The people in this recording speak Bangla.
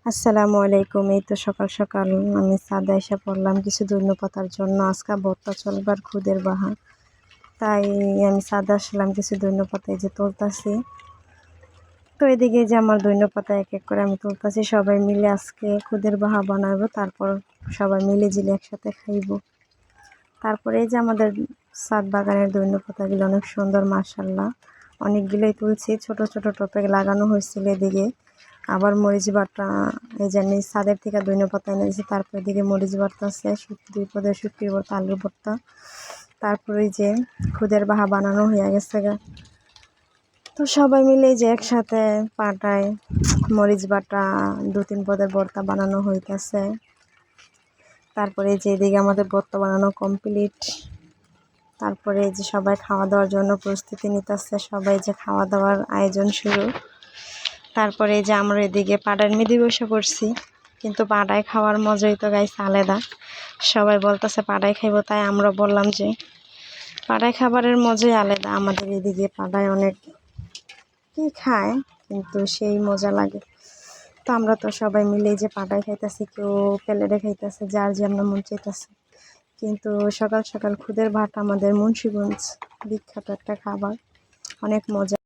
আসসালামু আলাইকুম। এই তো সকাল সকাল আমি ছাদে এসে পড়লাম কিছু ধন্যপাতার জন্য। আজকে ভর্তা চলবার খুদের বাহা, তাই আমি ছাদে আসলাম কিছু ধন্যপাতা এই যে তুলতাছি। তো এদিকে যে আমার ধন্যপাতা এক এক করে আমি তুলতাছি, সবাই মিলে আজকে খুদের বাহা বানাবো, তারপর সবাই মিলে জিলে একসাথে খাইব। তারপরে এই যে আমাদের ছাদ বাগানের ধন্যপাতাগুলো অনেক সুন্দর, মাশাআল্লাহ অনেকগুলোই তুলছি। ছোট ছোট টবে লাগানো হয়েছিল। এদিকে আবার মরিচ বাটা, এই যে ছাদের থেকে ধনেপাতা এনে দিয়েছি। তারপর এদিকে মরিচ বাটা আছে, 2 পদের শুটকি ভর্তা, আলুর ভর্তা। তারপরে যে খুদের বাহা বানানো হয়ে গেছে গা। তো সবাই মিলে যে একসাথে পাটায় মরিচ বাটা 2-3 পদের ভর্তা বানানো হইতেছে। তারপরে যে এদিকে আমাদের ভর্তা বানানো কমপ্লিট। তারপরে যে সবাই খাওয়া দাওয়ার জন্য প্রস্তুতি নিতেছে, সবাই যে খাওয়া দাওয়ার আয়োজন শুরু। তারপরে যে আমরা এদিকে পাটার মেদি বসে পড়ছি, কিন্তু পাটায় খাওয়ার মজাই তো গাইছে আলাদা। সবাই বলতেছে পাটায় খাইব, তাই আমরা বললাম যে পাটায় খাবারের মজাই আলাদা। আমাদের এদিকে পাটায় অনেক কি খায়, কিন্তু সেই মজা লাগে। তো আমরা তো সবাই মিলে যে পাটায় খাইতেছি, কেউ প্লেটে খাইতেছে, যার যেমন মন চাইতেছে। কিন্তু সকাল সকাল খুদের ভাত আমাদের মুন্সিগঞ্জ বিখ্যাত একটা খাবার, অনেক মজা।